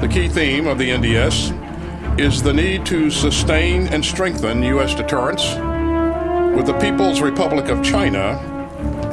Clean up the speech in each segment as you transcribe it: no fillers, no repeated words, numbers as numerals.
The key theme of the NDS is the need to sustain and strengthen U.S. deterrence with the People's Republic of China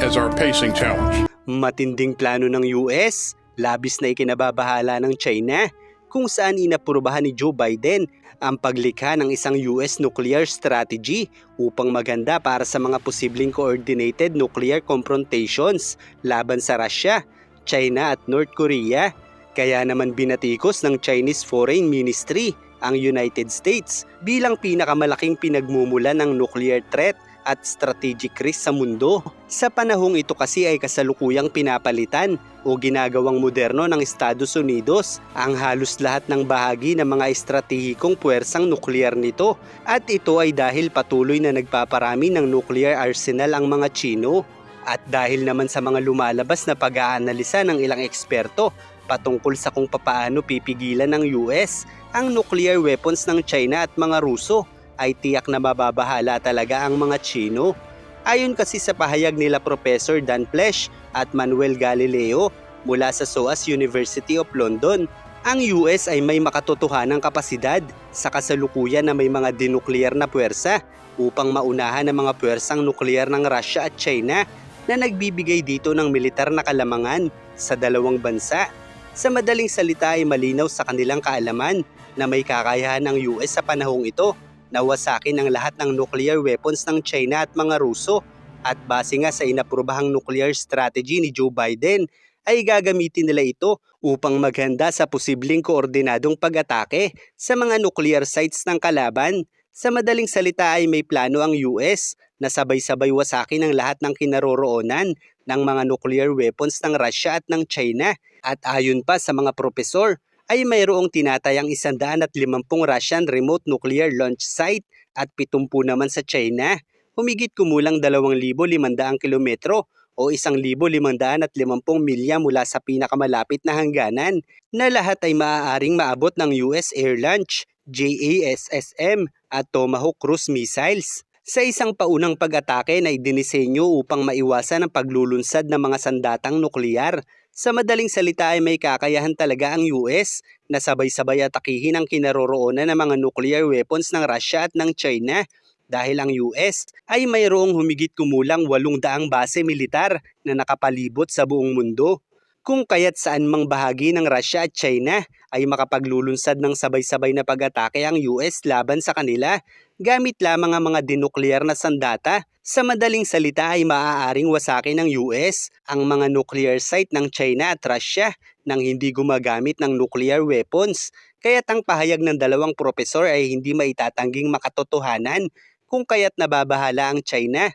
as our pacing challenge. Matinding plano ng US, labis na ikinababahala ng China, kung saan inaprubahan ni Joe Biden ang paglikha ng isang US nuclear strategy upang maganda para sa mga posibleng coordinated nuclear confrontations laban sa Russia, China at North Korea. Kaya naman binatikos ng Chinese Foreign Ministry ang United States bilang pinakamalaking pinagmumulan ng nuclear threat at strategic risk sa mundo. Sa panahong ito kasi ay kasalukuyang pinapalitan o ginagawang moderno ng Estados Unidos ang halos lahat ng bahagi ng mga estratehikong puwersang nuklear nito, at ito ay dahil patuloy na nagpaparami ng nuclear arsenal ang mga Chino. At dahil naman sa mga lumalabas na pag-aanalisa ng ilang eksperto patungkol sa kung papaano pipigilan ng US ang nuclear weapons ng China at mga Ruso, ay tiyak na mababahala talaga ang mga Chino. Ayon kasi sa pahayag nila Professor Dan Plesch at Manuel Galileo mula sa SOAS University of London, ang US ay may makatotohanang kapasidad sa kasalukuyan na may mga dinuklear na puwersa upang maunahan ang mga puwersang nuklear ng Russia at China na nagbibigay dito ng militar na kalamangan sa dalawang bansa. Sa madaling salita ay malinaw sa kanilang kaalaman na may kakayahan ng US sa panahong ito na wasakin ang lahat ng nuclear weapons ng China at mga Ruso, at base nga sa inaprubahang nuclear strategy ni Joe Biden ay gagamitin nila ito upang maghanda sa posibleng koordinadong pag-atake sa mga nuclear sites ng kalaban. Sa madaling salita ay may plano ang US na sabay-sabay wasakin ang lahat ng kinaroroonan ng mga nuclear weapons ng Russia at ng China. At ayon pa sa mga propesor, ay mayroong tinatayang 150 Russian remote nuclear launch site at 70 naman sa China. Humigit kumulang 2,500 kilometro o 1,550 milya mula sa pinakamalapit na hangganan, na lahat ay maaaring maabot ng US air launch, JASSM at Tomahawk cruise missiles. Sa isang paunang pag-atake na idinisenyo upang maiwasan ang paglulunsad ng mga sandatang nuklear. Sa madaling salita ay may kakayahan talaga ang US na sabay-sabay atakihin ang kinaroroonan ng mga nuclear weapons ng Russia at ng China, dahil ang US ay mayroong humigit kumulang 800 base militar na nakapalibot sa buong mundo. Kung kaya't saan mang bahagi ng Russia at China ay makapaglulunsad ng sabay-sabay na pag-atake ang US laban sa kanila gamit lamang ang mga dinuklear na sandata. Sa madaling salita ay maaaring wasakin ng US ang mga nuclear site ng China at Russia nang hindi gumagamit ng nuclear weapons. Kaya't ang pahayag ng dalawang propesor ay hindi maitatangging makatotohanan, kung kaya't nababahala ang China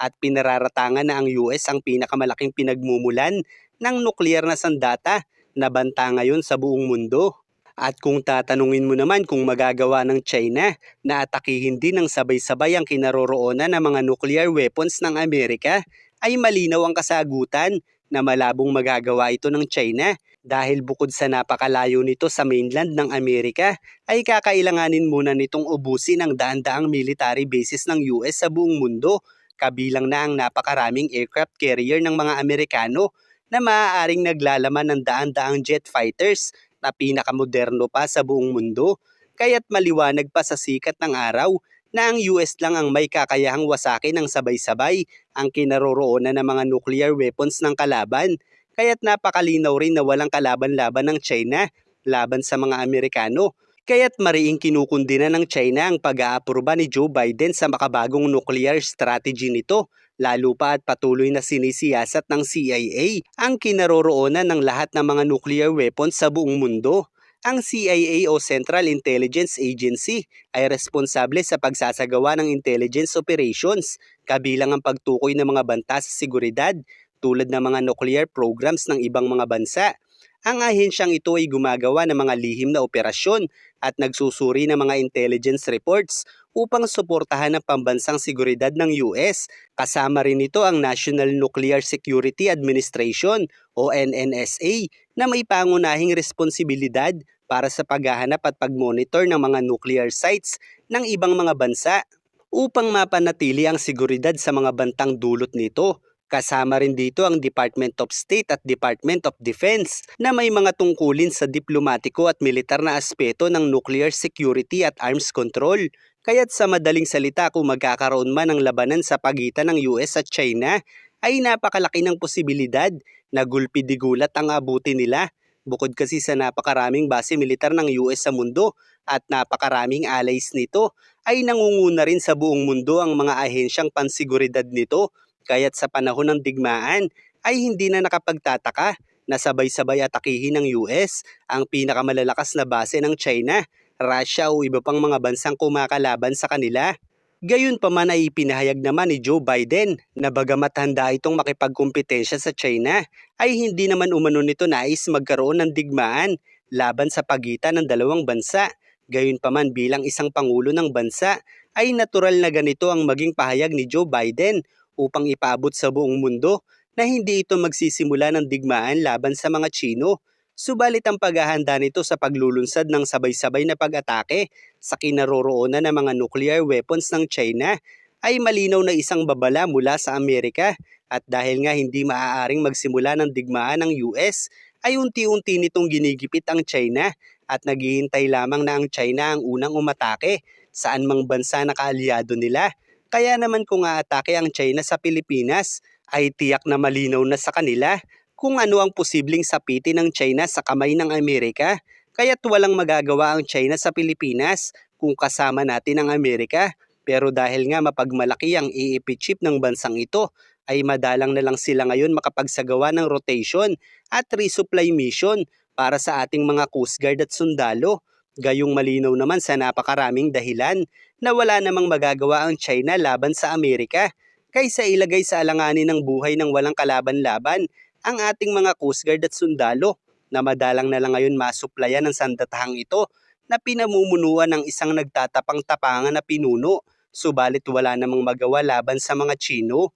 at pinararatangan na ang US ang pinakamalaking pinagmumulan ng nuclear na sandata na banta ngayon sa buong mundo. At kung tatanungin mo naman kung magagawa ng China na atakihin din ng sabay-sabay ang kinaroroonan ng mga nuclear weapons ng Amerika, ay malinaw ang kasagutan na malabong magagawa ito ng China, dahil bukod sa napakalayo nito sa mainland ng Amerika ay kakailanganin muna nitong ubusin ang daan-daang military bases ng US sa buong mundo, kabilang na ang napakaraming aircraft carrier ng mga Amerikano na maaaring naglalaman ng daan-daang jet fighters na pinakamoderno pa sa buong mundo. Kaya't maliwanag pa sa sikat ng araw na ang US lang ang may kakayahang wasakin ng sabay-sabay ang kinaroroonan ng mga nuclear weapons ng kalaban. Kaya't napakalinaw rin na walang kalaban-laban ng China laban sa mga Amerikano. Kaya't mariing kinukundina ng China ang pag-aapruba ni Joe Biden sa makabagong nuclear strategy nito, lalo pa at patuloy na sinisiyasat ng CIA ang kinaroroonan ng lahat ng mga nuclear weapons sa buong mundo. Ang CIA o Central Intelligence Agency ay responsable sa pagsasagawa ng intelligence operations, kabilang ang pagtukoy ng mga banta sa seguridad tulad ng mga nuclear programs ng ibang mga bansa. Ang ahensyang ito ay gumagawa ng mga lihim na operasyon at nagsusuri ng mga intelligence reports upang suportahan ang pambansang seguridad ng US. Kasama rin ito ang National Nuclear Security Administration o NNSA na may pangunahing responsibilidad para sa paghahanap at pagmonitor ng mga nuclear sites ng ibang mga bansa upang mapanatili ang seguridad sa mga bantang dulot nito. Kasama rin dito ang Department of State at Department of Defense na may mga tungkulin sa diplomatiko at militar na aspeto ng nuclear security at arms control. Kaya't sa madaling salita, kung magkakaroon man ng labanan sa pagitan ng US at China, ay napakalaki ng posibilidad na gulpi-digulat ang abuti nila. Bukod kasi sa napakaraming base militar ng US sa mundo at napakaraming allies nito, ay nangunguna rin sa buong mundo ang mga ahensyang pansiguridad nito. Kaya't sa panahon ng digmaan ay hindi na nakapagtataka na sabay-sabay atakihin ng US ang pinakamalalakas na base ng China, Russia o iba pang mga bansang kumakalaban sa kanila. Gayunpaman ay ipinahayag naman ni Joe Biden na bagamat handa itong makipagkumpetensya sa China, ay hindi naman umano nito nais magkaroon ng digmaan laban sa pagitan ng dalawang bansa. Gayunpaman bilang isang pangulo ng bansa, ay natural na ganito ang maging pahayag ni Joe Biden upang ipaabot sa buong mundo na hindi ito magsisimula ng digmaan laban sa mga Chino. Subalit ang paghahanda nito sa paglulunsad ng sabay-sabay na pag-atake sa kinaroroonan ng mga nuclear weapons ng China ay malinaw na isang babala mula sa Amerika, at dahil nga hindi maaaring magsimula ng digmaan ng US, ay unti-unti nitong ginigipit ang China at naghihintay lamang na ang China ang unang umatake saan mang bansa na kaalyado nila. Kaya naman kung aatake ang China sa Pilipinas, ay tiyak na malinaw na sa kanila kung ano ang posibleng sapitin ng China sa kamay ng Amerika. Kaya't walang magagawa ang China sa Pilipinas kung kasama natin ang Amerika. Pero dahil nga mapagmalaki ang iipi-chip ng bansang ito, ay madalang na lang sila ngayon makapagsagawa ng rotation at resupply mission para sa ating mga Coast Guard at sundalo. Gayong malinaw naman sa napakaraming dahilan na wala namang magagawa ang China laban sa Amerika kaysa ilagay sa alanganin ng buhay ng walang kalaban-laban ang ating mga Coast Guard at sundalo na madalang na lang ngayon masuplayan ng sandatahang ito na pinamumunuan ng isang nagtatapang-tapangan na pinuno, subalit wala namang magawa laban sa mga Chino.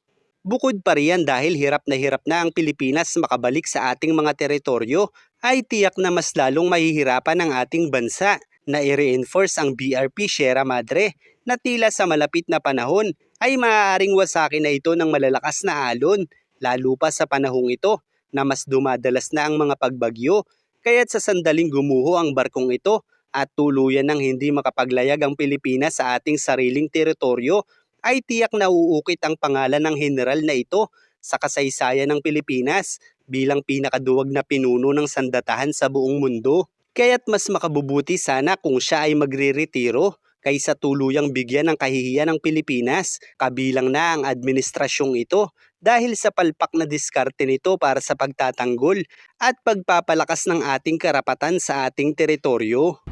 Bukod pa riyan, dahil hirap na ang Pilipinas makabalik sa ating mga teritoryo, ay tiyak na mas lalong mahihirapan ang ating bansa na i-reinforce ang BRP Sierra Madre na tila sa malapit na panahon ay maaaring wasakin na ito ng malalakas na alon, lalo pa sa panahong ito na mas dumadalas na ang mga pagbagyo. Kaya't sa sandaling gumuho ang barkong ito at tuluyan ng hindi makapaglayag ang Pilipinas sa ating sariling teritoryo, ay tiyak na uukit ang pangalan ng general na ito sa kasaysayan ng Pilipinas bilang pinakaduwag na pinuno ng sandatahan sa buong mundo. Kaya't mas makabubuti sana kung siya ay magre-retiro kaysa tuluyang bigyan ng kahihiyan ng Pilipinas, kabilang na ang administrasyong ito, dahil sa palpak na diskarte nito para sa pagtatanggol at pagpapalakas ng ating karapatan sa ating teritoryo.